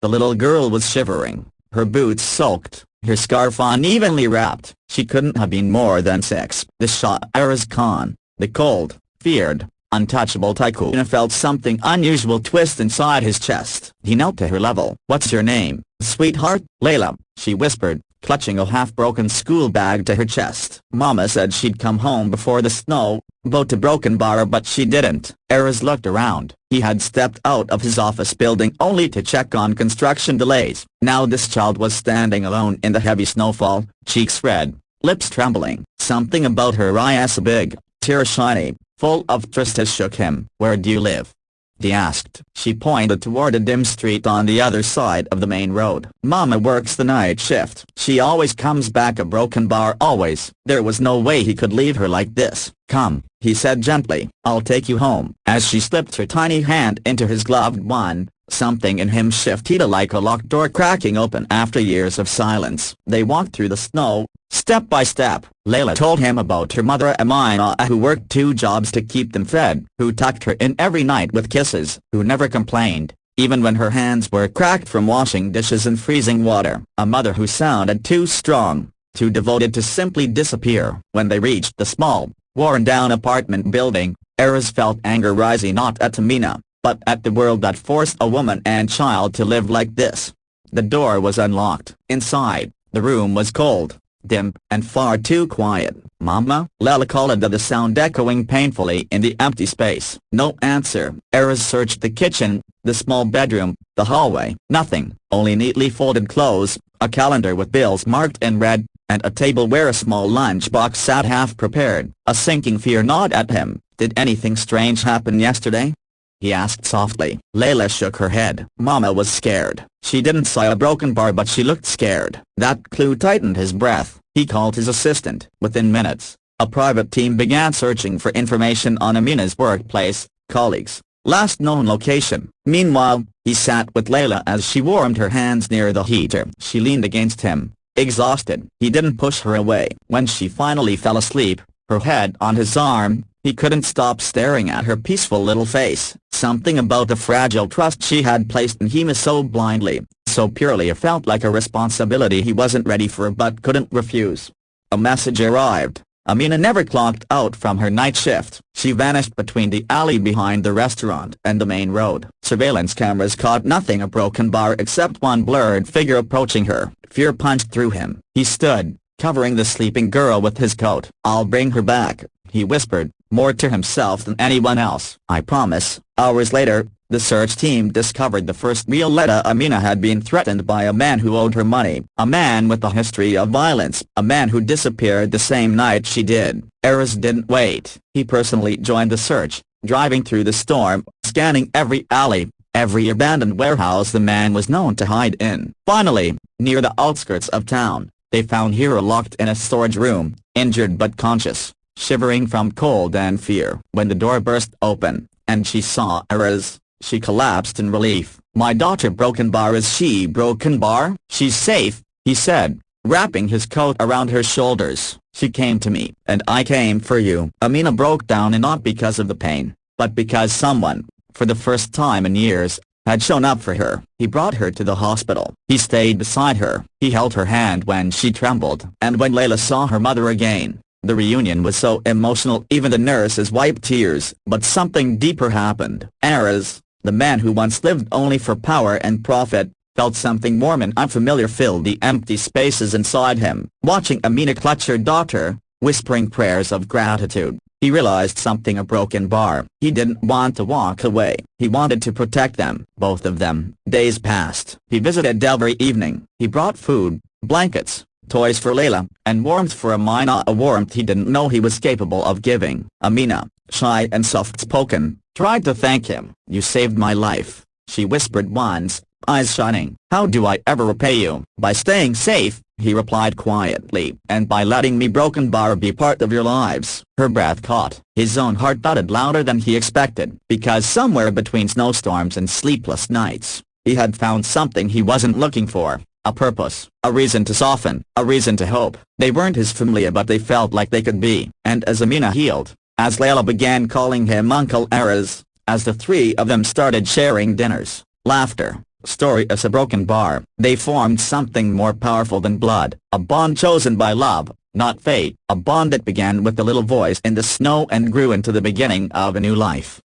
The little girl was shivering, her boots soaked, her scarf unevenly wrapped. She couldn't have been more than 6. The Shah Araz Khan, the cold, feared, untouchable tycoon, felt something unusual twist inside his chest. He knelt to her level. "What's your name, sweetheart?" "Layla," she whispered, clutching a half-broken school bag to her chest. "Mama said she'd come home before the snow, boat to Broken Bar, but she didn't." Araz looked around. He had stepped out of his office building only to check on construction delays. Now this child was standing alone in the heavy snowfall, cheeks red, lips trembling. Something about her eyes big, tear shiny, full of tristesse shook him. "Where do you live?" he asked. She pointed toward a dim street on the other side of the main road. "Mama works the night shift. She always comes back a Broken Bar, always." There was no way he could leave her like this. "Come," he said gently, "I'll take you home." As she slipped her tiny hand into his gloved one, something in him shifted like a locked door cracking open after years of silence. They walked through the snow, step by step. Layla told him about her mother Amina, who worked 2 jobs to keep them fed, who tucked her in every night with kisses, who never complained, even when her hands were cracked from washing dishes in freezing water. A mother who sounded too strong, too devoted to simply disappear. When they reached the small, worn-down apartment building, Araz felt anger rising not at Amina, but at the world that forced a woman and child to live like this. The door was unlocked. Inside, the room was cold, dim, and far too quiet. "Mama?" Layla called, the sound echoing painfully in the empty space. No answer. Araz searched the kitchen, the small bedroom, the hallway. Nothing, only neatly folded clothes, a calendar with bills marked in red, and a table where a small lunchbox sat half-prepared. A sinking fear gnawed at him. "Did anything strange happen yesterday?" he asked softly. Layla shook her head. Mama was scared. She didn't see a Broken Bar, but she looked scared. That clue tightened his breath. He called his assistant. Within minutes, a private team began searching for information on Amina's workplace, colleagues, last known location. Meanwhile, he sat with Layla as she warmed her hands near the heater. She leaned against him, exhausted. He didn't push her away. When she finally fell asleep, her head on his arm, he couldn't stop staring at her peaceful little face. Something about the fragile trust she had placed in him so blindly, so purely, it felt like a responsibility he wasn't ready for but couldn't refuse. A message arrived. Amina never clocked out from her night shift. She vanished between the alley behind the restaurant and the main road. Surveillance cameras caught nothing of Broken Bar except one blurred figure approaching her. Fear punched through him. He stood, covering the sleeping girl with his coat. "I'll bring her back," he whispered, more to himself than anyone else. "I promise." Hours later, the search team discovered the first real letter. Amina had been threatened by a man who owed her money, a man with a history of violence, a man who disappeared the same night she did. Araz didn't wait. He personally joined the search, driving through the storm, scanning every alley, every abandoned warehouse the man was known to hide in. Finally, near the outskirts of town, they found Hira locked in a storage room, injured but conscious, shivering from cold and fear. When the door burst open, and she saw Araz, she collapsed in relief. "My daughter Broken Bar, is she Broken Bar?" "She's safe," he said, wrapping his coat around her shoulders. "She came to me, and I came for you." Amina broke down, and not because of the pain, but because someone, for the first time in years, had shown up for her. He brought her to the hospital. He stayed beside her. He held her hand when she trembled. And when Layla saw her mother again, the reunion was so emotional even the nurses wiped tears. But something deeper happened. Araz, the man who once lived only for power and profit, felt something warm and unfamiliar fill the empty spaces inside him. Watching Amina clutch her daughter, whispering prayers of gratitude, he realized something: a Broken Bar. He didn't want to walk away. He wanted to protect them, both of them. Days passed. He visited every evening. He brought food, blankets, toys for Layla, and warmth for Amina, a warmth he didn't know he was capable of giving. Amina, shy and soft-spoken, tried to thank him. "You saved my life," she whispered once, eyes shining. "How do I ever repay you?" "By staying safe," he replied quietly, "and by letting me Broken Bar be part of your lives." Her breath caught. His own heart thudded louder than he expected, because somewhere between snowstorms and sleepless nights, he had found something he wasn't looking for. A purpose, a reason to soften, a reason to hope. They weren't his familia, but they felt like they could be. And as Amina healed, as Layla began calling him Uncle Araz, as the three of them started sharing dinners, laughter, story is a broken bar. They formed something more powerful than blood, a bond chosen by love, not fate, a bond that began with the little voice in the snow and grew into the beginning of a new life.